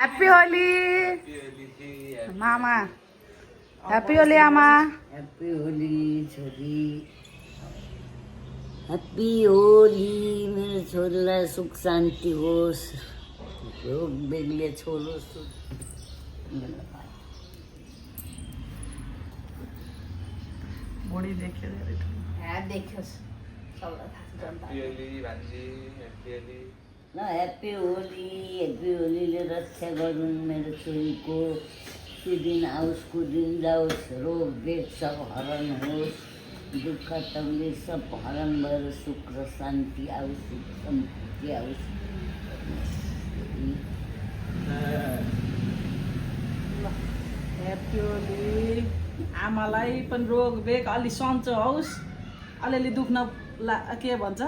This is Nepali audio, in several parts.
Happy Holi, Mama. Happy Holi, Ama. Happy Holi, छोरी. Happy Holi, मेरो छोरीलाई सुख शान्ति होस्. रोग बेगले छोडोस्. बुढी देख्यो देखोस्. सबैलाई थाहा छ जनता. ल ह्याप्पी होलीले रक्षा गरून् मेरो छोरीको. दिन आओस् दिन जाओस्. रोग बेग सब हरण होस्. दुःख तकलिफ सब हरण भएर सुख र शान्ति आओस्. समृद्धि आओस्. ह्याप्पी होली. आमालाई पनि रोग बेग अलि सन्चो होस्. अलिअलि दुख्न के भन्छ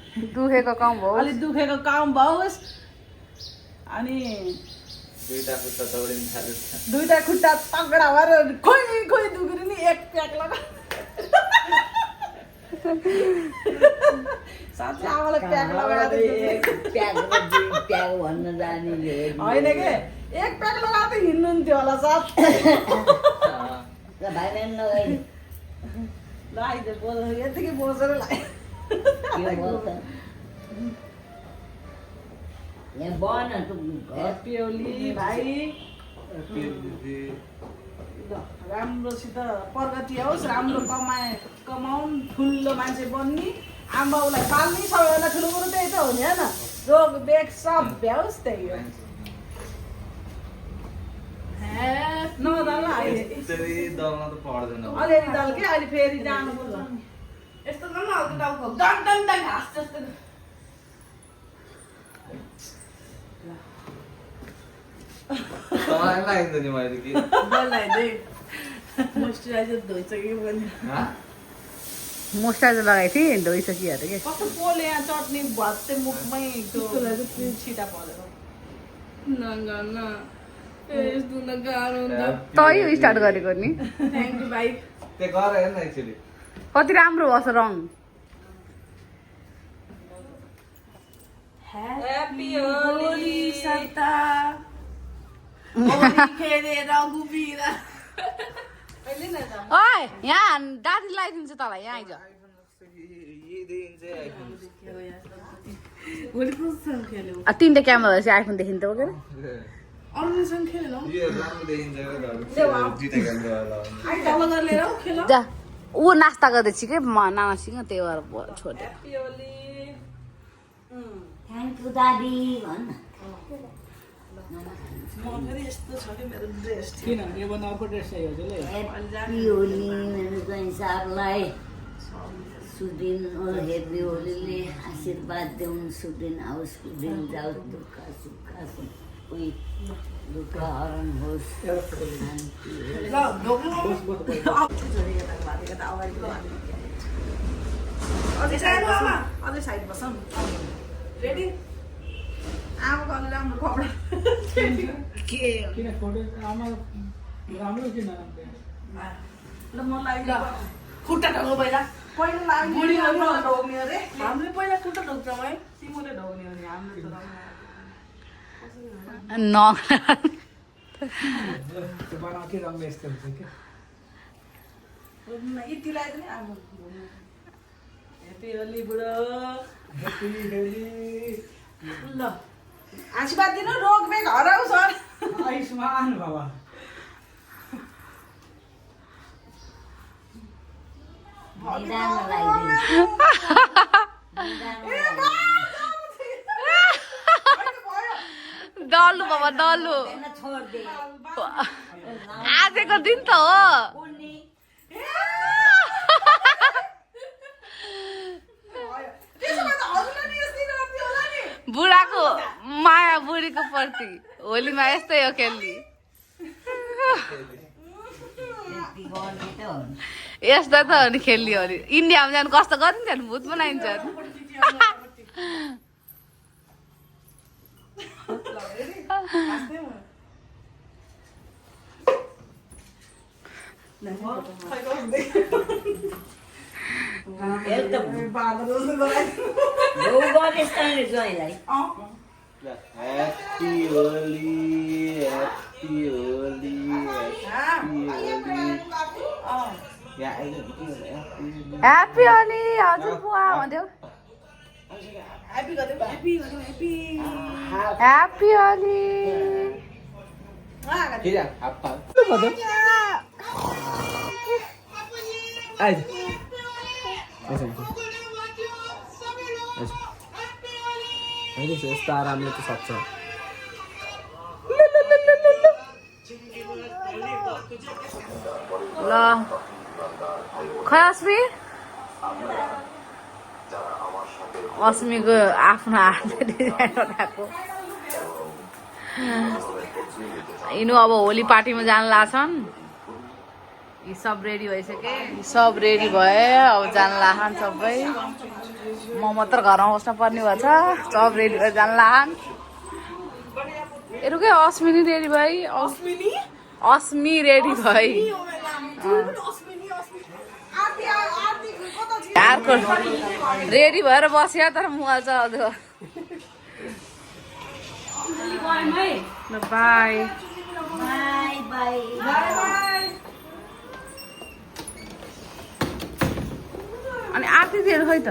दुखेको कम होस्. अलि दुखेको कम होस्. अनि दुईटा खुट्टा तगडा भएर खोइ दुख्यो नि एक प्याक लगा. साँच्चै आमालाई प्याक लगाएर प्याक भन्न जाने होइन के एक प्याक लगाएर हिँड्नुहुन्थ्यो होला साथ. भाइ बहिनी लगाइ लगाइदियो बोल्नु यतिकै बोसेर लगाइ. ह्याप्पी होली भाइ. राम्रोसित प्रगति होस्. राम्रो कमाउन्. ठुलो मान्छे बन्ने. आमाउलाई पाल्ने. सबैभन्दा ठुलो कुरो त्यही त हो नि होइन. रोग बेग सब भ्याओस्. त्यही हो. अलिअलि दल के अहिले फेरि जानुपर्छ. यस्तो गर्नु हल्का टाउको डन घाँस जस्तो. मोइस्चराइजर धोइसक्यो पनि. मोस्टाइजर लगाएको थिएँ धोइसकियो अरे के. कस्तो पोले यहाँ चट्नी भत्ते मुखमै छिटा परेर. तै स्टार्ट गरेको नि. थ्याङ्क यू भाइ. कति राम्रो भएछ रङ. ह्याप्पी होली सन्ता. होली खेलेर गुबिर. ओइ यहाँ दादी लगाइदिन्छु तँलाई. यहाँ आइज. भोलि कोसँग खेल्यो. तिनवटा क्यामेरा भएपछि आइफोन देखिन्छ हो के. अरूसँग खेल्नु जा ऊ नास्ता गर्दैछ के नानासँग त्यही भएर छोड्यो. ह्याप्पी होली. थ्याङ्क यू दादी भन्. म फेरि यस्तो छ कि मेरो ड्रेस. किन यो भन्दा अर्को ड्रेस चाहियो हजुरले. ह्याप्पी होली मेरो चाहिँ सारलाई. सुदिन ह्याप्पी होलीले आशीर्वाद देऊन्. सुदिन आओस् दिन जाओस्. दुःख सुख कोही दुःख हरण होस्. अझै साइड बसौँ. रेडी. आमाको अलि राम्रो कपडा के किन फोटो आमा राम्रो किन ल मलाई खुट्टा ढोग्नु पहिला बुढी ढोग्ने अरे. हामीले पहिला खुट्टा ढोग्छौँ है. तिमीले ढोग्ने हो नि. हाम्रो त्यो बनाउँथ्यो रङ यस्तो हुन्छ क्या. यति लगाइदियो नि आमा. ह्याप्पी होली बुढो. ह्याप्पी होली. ल आशीर्वाद दिनु. रोग बेग हराओस्. आयुष्मान बाबा. दल्नु बाबा दल्नु. आजको दिन त हो. बुढाको माया बुढीको प्रति होलीमा यस्तै हो खेल्ने. यस्तो त हो नि खेल्ने हो नि. इन्डियामा जानु कस्तो गरिन्छ नि. भूत बनाइन्छ. एकदम बादल Go go this time is going like. Happy Holi, Happy Holi, Happy Holi. Ya, anh đừng kêu nữa. Happy Holi हजुर बुवा भन्थ्यो ह्याप्पी गरिदेऊ ह्याप्पी गरिदेऊ happy happy Holi Thế là apa? Apa tu? Ai? अहिले यस्तो आरामले त सक्छ ल खै अस्मी अस्मीको आफ्नो हातले डिजाइन बनाएको यिनीहरू अब होली पार्टीमा जान लाग्छन् यी सब रेडी भइसके सब रेडी भए अब जान लाग्छन् सबै म मात्र घरमा बस्न पर्ने भएछ सब रेडी भएर जान लाग्छन् के अस्मी नि रेडी भई अस्मी रेडी भई अर्को रेडी भएर बस्यो तर मुहाल्छ अझ बाई बाई बाई अनि आरती दिएर खै त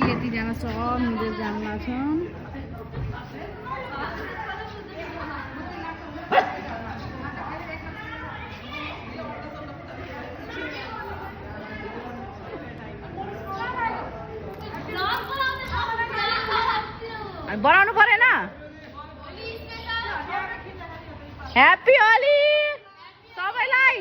यतिजना सब मिलेर जान लाग्छन् बनाउनु परेन ह्याप्पी होली सबैलाई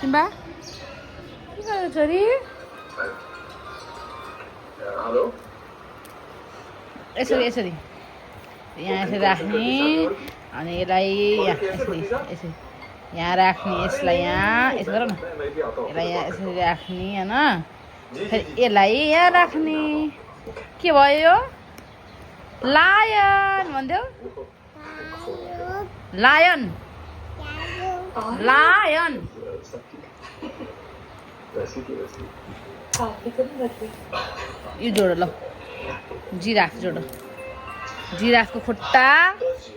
सिम्बा के गर्यो छोरी यसरी यसरी यहाँ यसरी राख्ने अनि यसलाई यहाँ यसरी यसरी यहाँ राख्ने यसलाई यहाँ यसो गर न यसलाई यहाँ यसरी राख्ने होइन फेरि यसलाई यहाँ राख्ने के भयो यो लायन भन्थ्यौ लायन लायन यो जोड ल जिराफ जोड जिराफको खुट्टा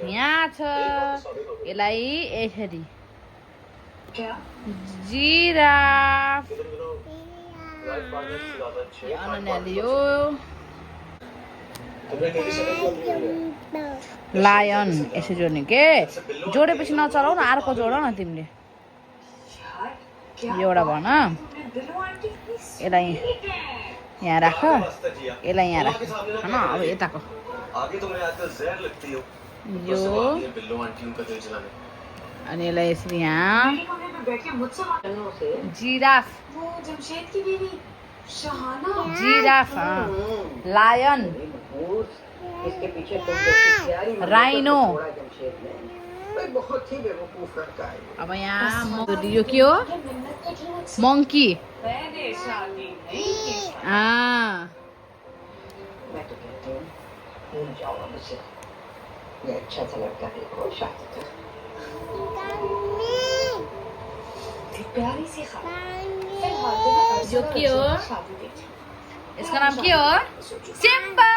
यहाँ छ यसलाई यसरी जिराफ अनन्याले यो लायन यसरी जोड्ने के जोडेपछि नचलाउ न अर्को जोड न तिमीले एउटा भन यसलाई यहाँ राख यसलाई यहाँ राख होइन अब यताको यो अनि यसलाई यसरी यहाँ जिराफ जिराफ लायन राइनो अब यहाँ यो के हो मंकी यो के हो यसको नाम के हो सिम्बा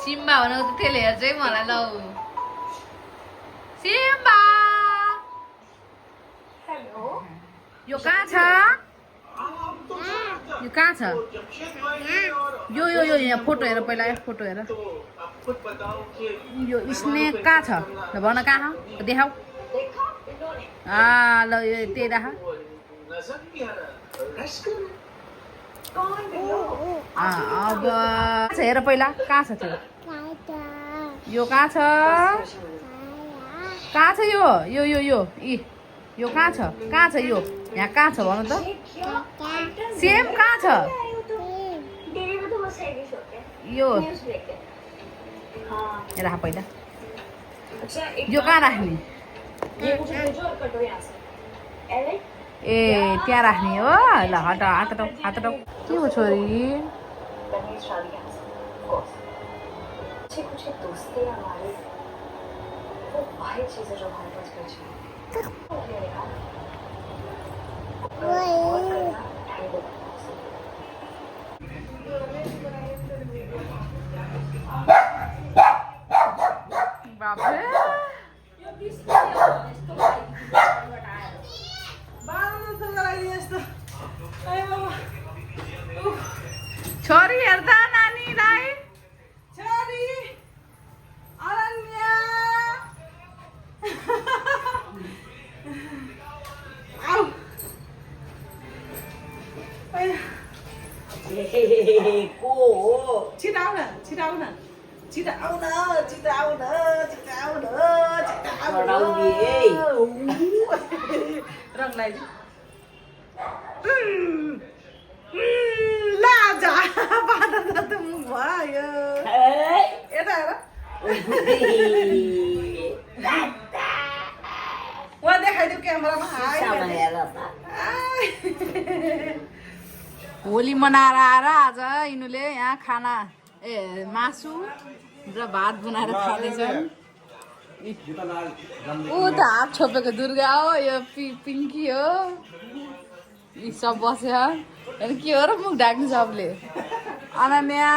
सिम्बा भनेको त त्यसले हेर्छ है मलाई लौ सिम्बा यो कहाँ छ यो कहाँ छ यो यो यो यहाँ फोटो हेर पहिला फोटो हेर यो स्नेक कहाँ छ ल भन कहाँ हो देखाऊ ल यो त्यही राख अब हेर पहिला कहाँ छ त्यो यो कहाँ छ कहाँ छ यो यो यो यो यो कहाँ छ यो यहाँ कहाँ छ भन त सेम कहाँ छ यो राख पहिला यो कहाँ राख्ने ए त्यहाँ राख्ने हो ल हट हात के हो छोरी अच्छी कुछ एक दोस्ती है हमारी, वो वाहिद चीज है जो हमारे पास बची है। हो गया यार, और करना है वो। बापरे छोरी हेर्दा नानीलाई छोरी अरण्या आऊ को हो छिटाउन छिटाउन छिटाउन छिटाउन छिटाउन चढाउने है। रङ लगाइदिनु लाजा बाँधा त मुख भयो यता हेर वहाँ देखाइदिउ क्यामेरामा होली मनाएर आएर आज यिनीहरूले यहाँ खाना मासु र भात बनाएर खाँदैछन्। ऊ त हात छोपेको दुर्गा हो, यो पिङ्की हो, यी सब बस्यो अनि के हो र मुख ढाक्नु सबले। अनन्या